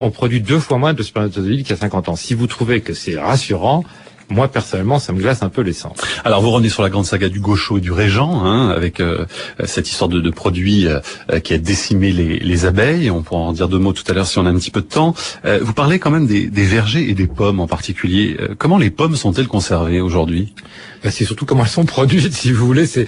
On produit 2 fois moins de spermatozoïdes qu'il y a 50 ans. Si vous trouvez que c'est rassurant, moi, personnellement, ça me glace un peu les sangs. Alors, vous revenez sur la grande saga du Gaucho et du Régent, avec cette histoire de produit qui a décimé les abeilles. On pourra en dire 2 mots tout à l'heure si on a un petit peu de temps. Vous parlez quand même des vergers et des pommes en particulier. Comment les pommes sont-elles conservées aujourd'hui ? C'est surtout comment elles sont produites, si vous voulez. C'est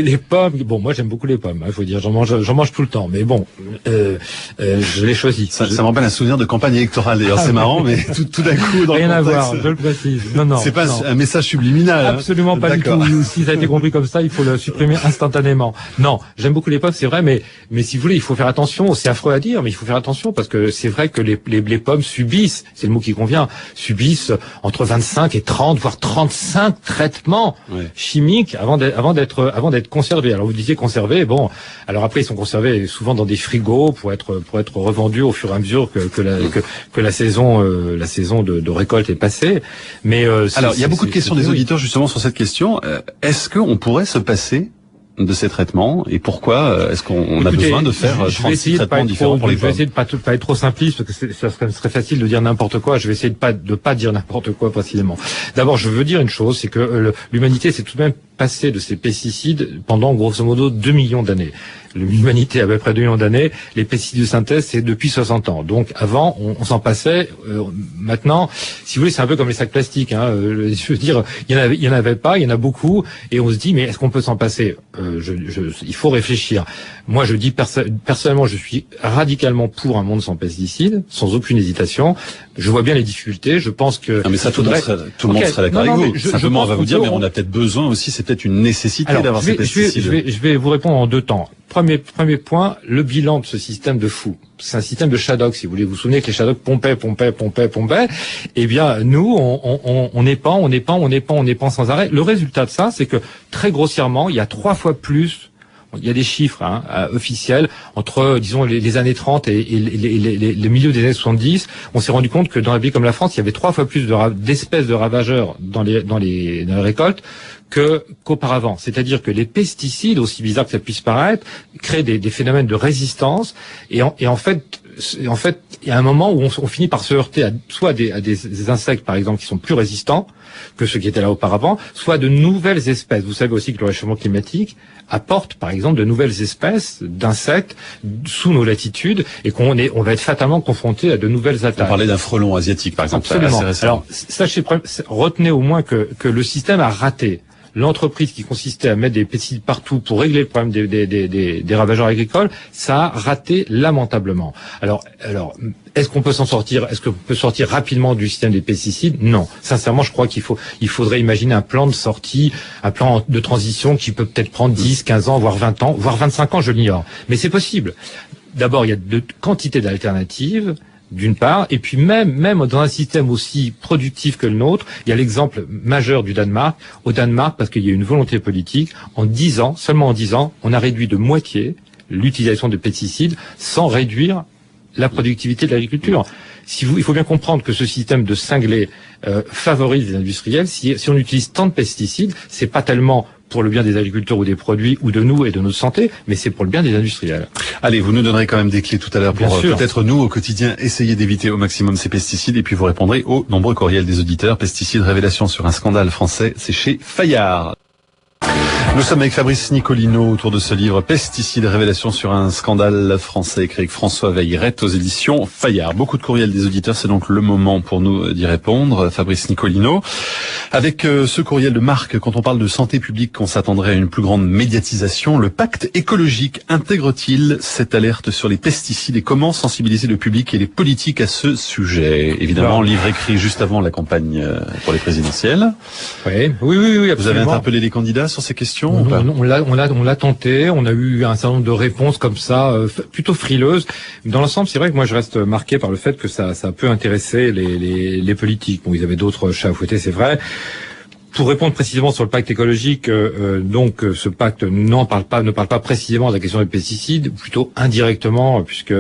les pommes. Bon, moi, j'aime beaucoup les pommes. Il faut dire, j'en mange tout le temps. Mais bon, je les choisis. Ça me rappelle un souvenir de campagne électorale. D'ailleurs, c'est marrant, mais tout d'un coup, dans rien le contexte, à voir. Je le précise. Non. C'est pas un message subliminal. Absolument pas du tout. Si ça a été compris comme ça, il faut le supprimer instantanément. Non, j'aime beaucoup les pommes, c'est vrai, mais si vous voulez, il faut faire attention. C'est affreux à dire, mais il faut faire attention parce que c'est vrai que les pommes subissent, c'est le mot qui convient, subissent entre 25 et 30, voire 35 traitements chimiques avant d'être conservés. Alors vous disiez conservés, bon, alors après ils sont conservés souvent dans des frigos pour être revendus au fur et à mesure que la saison de récolte est passée. Mais alors, il y a beaucoup de questions des auditeurs justement sur cette question. Est-ce qu'on pourrait se passer de ces traitements et pourquoi est-ce qu'on a besoin de faire 36 traitements différents pour les pommes? Je vais essayer de pas être trop simpliste parce que ça serait facile de dire n'importe quoi. Je vais essayer de pas dire n'importe quoi précisément. D'abord, je veux dire une chose, c'est que l'humanité s'est tout de même passée de ces pesticides pendant grosso modo 2 millions d'années. L'humanité a à peu près 2 millions d'années. Les pesticides de synthèse, c'est depuis 60 ans. Donc avant, on s'en passait. Maintenant, si vous voulez, c'est un peu comme les sacs plastiques. Je veux dire, il y en avait pas, il y en a beaucoup, et on se dit, mais est-ce qu'on peut s'en passer? Il faut réfléchir. Moi, je dis personnellement, je suis radicalement pour un monde sans pesticides, sans aucune hésitation. Je vois bien les difficultés. Je pense que non, mais ça, tout le monde serait d'accord avec vous. Simplement, on va vous dire, mais on a peut-être besoin aussi. C'est peut-être une nécessité d'avoir ces pesticides. Je vais vous répondre en 2 temps. Premier point, le bilan de ce système de fou. C'est un système de Shadok, si vous voulez. Vous vous souvenez que les Shadok pompaient. Eh bien, nous, on épand sans arrêt. Le résultat de ça, c'est que, très grossièrement, il y a 3 fois plus. Il y a des chiffres officiels entre, disons, les années 30 et le milieu des années 70. On s'est rendu compte que dans un pays comme la France, il y avait 3 fois plus d'espèces de ravageurs dans les récoltes qu'auparavant. C'est-à-dire que les pesticides, aussi bizarre que ça puisse paraître, créent des phénomènes de résistance et en fait, il y a un moment où on finit par se heurter à des insectes, par exemple, qui sont plus résistants que ceux qui étaient là auparavant, soit de nouvelles espèces. Vous savez aussi que le réchauffement climatique apporte, par exemple, de nouvelles espèces d'insectes sous nos latitudes et on va être fatalement confronté à de nouvelles attaques. On parlait d'un frelon asiatique, par exemple. Absolument. Alors, retenez au moins que le système a raté. L'entreprise qui consistait à mettre des pesticides partout pour régler le problème des ravageurs agricoles, ça a raté lamentablement. Alors, est-ce qu'on peut s'en sortir? Est-ce qu'on peut sortir rapidement du système des pesticides? Non. Sincèrement, je crois il faudrait imaginer un plan de sortie, un plan de transition qui peut peut-être prendre 10, 15 ans, voire 20 ans, voire 25 ans, je l'ignore. Mais c'est possible. D'abord, il y a de quantité d'alternatives. D'une part, et puis même dans un système aussi productif que le nôtre, il y a l'exemple majeur du Danemark. Au Danemark, parce qu'il y a une volonté politique, seulement en 10 ans, on a réduit de moitié l'utilisation de pesticides sans réduire la productivité de l'agriculture. Il faut bien comprendre que ce système de cinglé favorise les industriels. Si on utilise tant de pesticides, c'est pas tellement pour le bien des agriculteurs ou des produits ou de nous et de notre santé, mais c'est pour le bien des industriels. Allez, vous nous donnerez quand même des clés tout à l'heure pour peut-être nous, au quotidien, essayer d'éviter au maximum ces pesticides et puis vous répondrez aux nombreux courriels des auditeurs. Pesticides, révélation sur un scandale français, c'est chez Fayard. Nous sommes avec Fabrice Nicolino autour de ce livre Pesticides, révélation sur un scandale français, écrit avec François Veillerette aux éditions Fayard. Beaucoup de courriels des auditeurs, c'est donc le moment pour nous d'y répondre. Fabrice Nicolino, avec ce courriel de Marc, quand on parle de santé publique, on s'attendrait à une plus grande médiatisation. Le pacte écologique intègre-t-il cette alerte sur les pesticides et comment sensibiliser le public et les politiques à ce sujet? Évidemment, livre écrit juste avant la campagne pour les présidentielles. Oui, absolument. Vous avez interpellé les candidats sur ces questions? On l'a tenté, on a eu un certain nombre de réponses comme ça, plutôt frileuses. Dans l'ensemble, c'est vrai que moi je reste marqué par le fait que ça peut intéresser les politiques. Bon, ils avaient d'autres chats à fouetter, c'est vrai. Pour répondre précisément sur le pacte écologique, ce pacte ne parle pas précisément de la question des pesticides, plutôt indirectement, puisque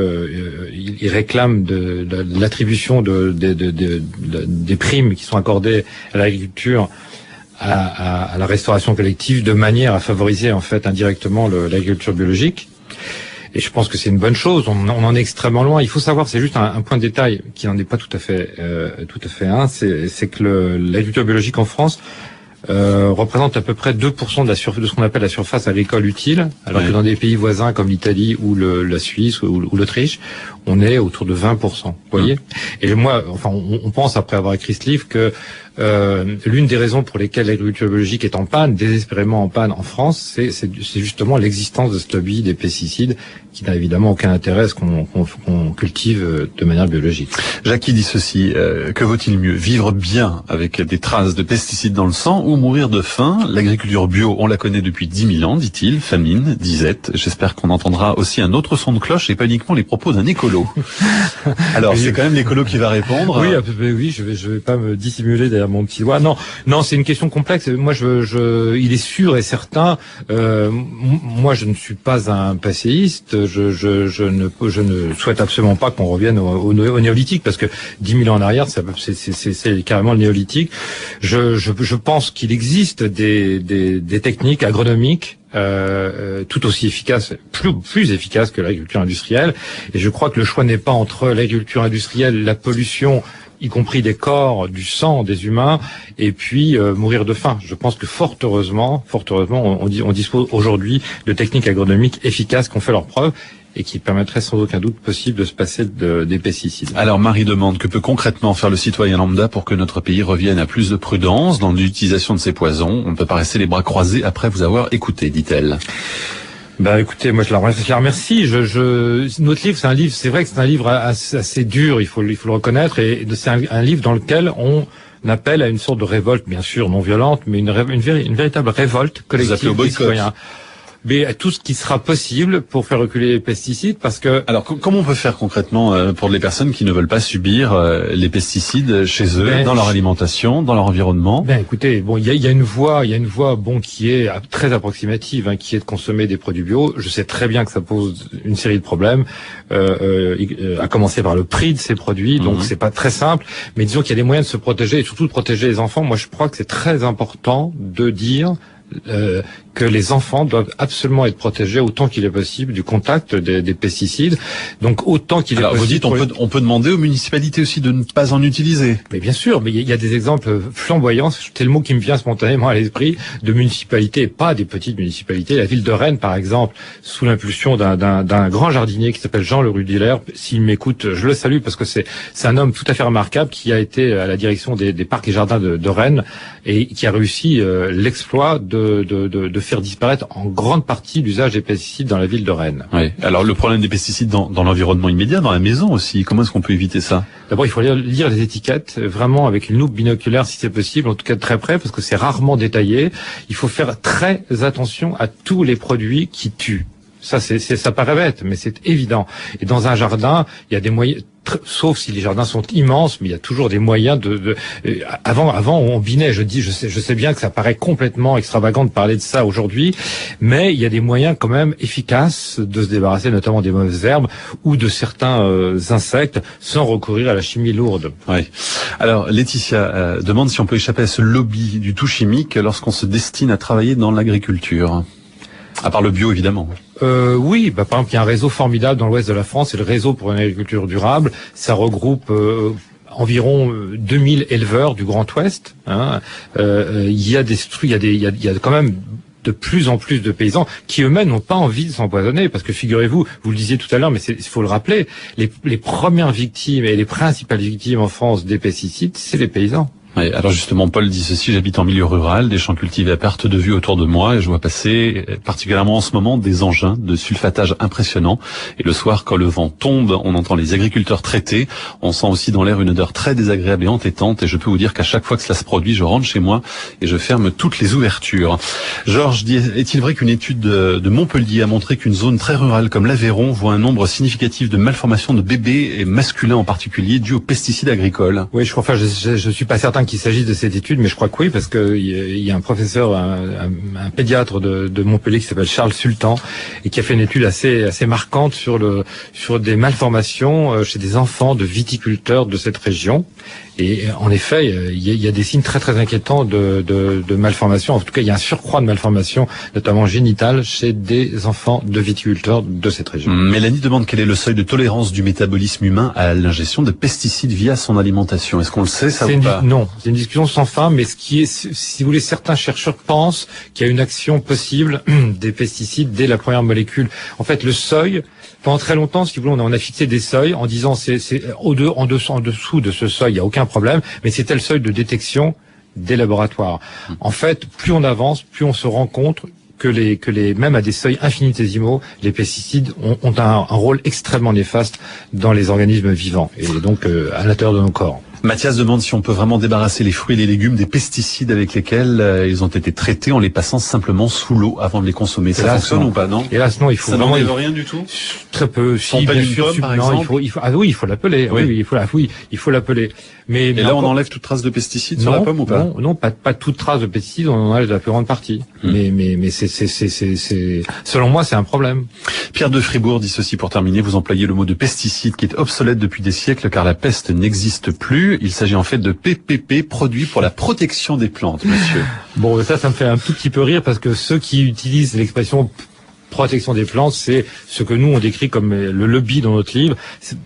il réclame de l'attribution des primes qui sont accordées à l'agriculture à la restauration collective de manière à favoriser en fait indirectement l'agriculture biologique. Et je pense que c'est une bonne chose. On en est extrêmement loin. Il faut savoir, c'est juste un point de détail qui n'en est pas tout à fait un. C'est que l'agriculture biologique en France représente à peu près 2% de ce qu'on appelle la surface agricole utile, alors que dans des pays voisins comme l'Italie ou la Suisse ou l'Autriche, on est autour de 20%. Vous voyez ? Et moi, enfin, on pense après avoir écrit ce livre que l'une des raisons pour lesquelles l'agriculture biologique est en panne, désespérément en panne en France, c'est justement l'existence de ce lobby des pesticides qui n'a évidemment aucun intérêt à ce qu'on cultive de manière biologique. Jackie dit ceci, que vaut-il mieux, vivre bien avec des traces de pesticides dans le sang ou mourir de faim? L'agriculture bio, on la connaît depuis 10 000 ans, dit-il, famine, disette. J'espère qu'on entendra aussi un autre son de cloche et pas uniquement les propos d'un écolo. Alors, c'est quand même l'écolo qui va répondre. Oui, oui, je vais pas me dissimuler derrière mon petit doigt. Non, c'est une question complexe. Moi, il est sûr et certain. Moi, je ne suis pas un passéiste. Je ne souhaite absolument pas qu'on revienne au néolithique, parce que 10 000 ans en arrière, c'est carrément le néolithique. Je pense qu'il existe des techniques agronomiques tout aussi efficace, plus efficace que l'agriculture industrielle. Et je crois que le choix n'est pas entre l'agriculture industrielle, la pollution, y compris des corps, du sang des humains, et puis mourir de faim. Je pense que fort heureusement, on dispose aujourd'hui de techniques agronomiques efficaces qui ont fait leurs preuves et qui permettraient sans aucun doute possible de se passer des pesticides. Alors Marie demande que peut concrètement faire le citoyen lambda pour que notre pays revienne à plus de prudence dans l'utilisation de ces poisons. On ne peut pas rester les bras croisés après vous avoir écouté, dit-elle. Écoutez, moi je la remercie. Notre livre, c'est vrai que c'est un livre assez dur, il faut le reconnaître, et c'est un livre dans lequel on appelle à une sorte de révolte, bien sûr non violente, mais une véritable révolte collective des citoyens. Mais à tout ce qui sera possible pour faire reculer les pesticides, parce que... Alors, comment on peut faire concrètement pour les personnes qui ne veulent pas subir les pesticides chez eux, dans leur alimentation, dans leur environnement? Écoutez, il y a une voie, qui est très approximative, qui est de consommer des produits bio. Je sais très bien que ça pose une série de problèmes, à commencer par le prix de ces produits, donc c'est pas très simple. Mais disons qu'il y a des moyens de se protéger, et surtout de protéger les enfants. Moi, je crois que c'est très important de dire que les enfants doivent absolument être protégés autant qu'il est possible du contact des pesticides. Donc autant qu'il est possible. Alors vous dites on peut demander aux municipalités aussi de ne pas en utiliser. Mais bien sûr, mais il y a des exemples flamboyants, c'est le mot qui me vient spontanément à l'esprit, de municipalités, pas des petites municipalités. La ville de Rennes par exemple, sous l'impulsion d'un grand jardinier qui s'appelle Jean Lerudiller, s'il m'écoute, je le salue parce que c'est un homme tout à fait remarquable qui a été à la direction des parcs et jardins de Rennes et qui a réussi l'exploit de faire disparaître en grande partie l'usage des pesticides dans la ville de Rennes. Oui. Alors le problème des pesticides dans l'environnement immédiat, dans la maison aussi, comment est-ce qu'on peut éviter ça? D'abord, il faut lire les étiquettes, vraiment avec une loupe binoculaire si c'est possible, en tout cas de très près, parce que c'est rarement détaillé. Il faut faire très attention à tous les produits qui tuent. Ça paraît bête, mais c'est évident. Et dans un jardin, il y a des moyens, sauf si les jardins sont immenses, mais il y a toujours des moyens avant on binait, je sais bien que ça paraît complètement extravagant de parler de ça aujourd'hui, mais il y a des moyens quand même efficaces de se débarrasser notamment des mauvaises herbes ou de certains insectes sans recourir à la chimie lourde. Oui. Alors Laetitia demande si on peut échapper à ce lobby du tout chimique lorsqu'on se destine à travailler dans l'agriculture. À part le bio, évidemment. Oui, par exemple, il y a un réseau formidable dans l'ouest de la France, c'est le réseau pour une agriculture durable. Ça regroupe environ 2000 éleveurs du Grand Ouest. Il y a quand même de plus en plus de paysans qui eux-mêmes n'ont pas envie de s'empoisonner, parce que figurez-vous, vous le disiez tout à l'heure, mais il faut le rappeler, les premières victimes et les principales victimes en France des pesticides, c'est les paysans. Oui, alors justement, Paul dit ceci, j'habite en milieu rural, des champs cultivés à perte de vue autour de moi, et je vois passer, particulièrement en ce moment, des engins de sulfatage impressionnants. Et le soir, quand le vent tombe, on entend les agriculteurs traiter, on sent aussi dans l'air une odeur très désagréable et entêtante, et je peux vous dire qu'à chaque fois que cela se produit, je rentre chez moi et je ferme toutes les ouvertures. Georges dit, est-il vrai qu'une étude de Montpellier a montré qu'une zone très rurale comme l'Aveyron voit un nombre significatif de malformations de bébés, et masculins en particulier, dues aux pesticides agricoles? Oui, je suis pas certain qu'il s'agisse de cette étude, mais je crois que oui, parce que il y a un professeur, un pédiatre de Montpellier qui s'appelle Charles Sultan et qui a fait une étude assez marquante sur des malformations chez des enfants de viticulteurs de cette région. Et en effet, il y a des signes très très inquiétants de malformations. En tout cas, il y a un surcroît de malformations, notamment génitales, chez des enfants de viticulteurs de cette région. Mélanie demande quel est le seuil de tolérance du métabolisme humain à l'ingestion de pesticides via son alimentation. Est-ce qu'on le sait, ça ou pas? Non, c'est une discussion sans fin, mais ce qui est, si vous voulez, certains chercheurs pensent qu'il y a une action possible des pesticides dès la première molécule. En fait, le seuil, pendant très longtemps, si vous voulez, on a fixé des seuils en disant c'est en dessous de ce seuil, il n'y a aucun problème, mais c'est tel seuil de détection des laboratoires. En fait, plus on avance, plus on se rend compte que même à des seuils infinitésimaux, les pesticides ont un rôle extrêmement néfaste dans les organismes vivants et donc à l'intérieur de nos corps. Mathias demande si on peut vraiment débarrasser les fruits et les légumes des pesticides avec lesquels ils ont été traités en les passant simplement sous l'eau avant de les consommer. Ça fonctionne ou pas, non? Hélas, non, il faut ça vraiment... Ça n'enlève rien du tout? Très peu. Si, bien sûr, pomme, par exemple. Il faut l'appeler. Oui, il faut l'appeler. Mais là, on enlève toute trace de pesticides sur la pomme ou pas? Non, pas toute trace de pesticides, on en enlève la plus grande partie. Mais c'est, selon moi, c'est un problème. Pierre de Fribourg dit ceci pour terminer. Vous employez le mot de pesticide qui est obsolète depuis des siècles car la peste n'existe plus. Il s'agit en fait de PPP, produit pour la protection des plantes, monsieur. Bon, ça me fait un tout petit peu rire parce que ceux qui utilisent l'expression protection des plantes, c'est ce que nous on décrit comme le lobby dans notre livre,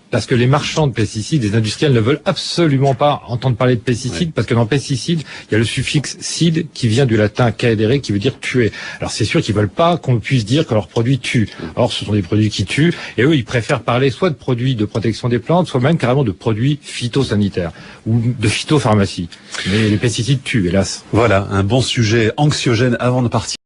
parce que les marchands de pesticides, les industriels ne veulent absolument pas entendre parler de pesticides, parce que dans pesticides, il y a le suffixe cide qui vient du latin caedere qui veut dire tuer. Alors c'est sûr qu'ils veulent pas qu'on puisse dire que leurs produits tuent. Or ce sont des produits qui tuent, et eux ils préfèrent parler soit de produits de protection des plantes, soit même carrément de produits phytosanitaires ou de phytopharmacie. Mais les pesticides tuent, hélas. Voilà, un bon sujet anxiogène avant de partir.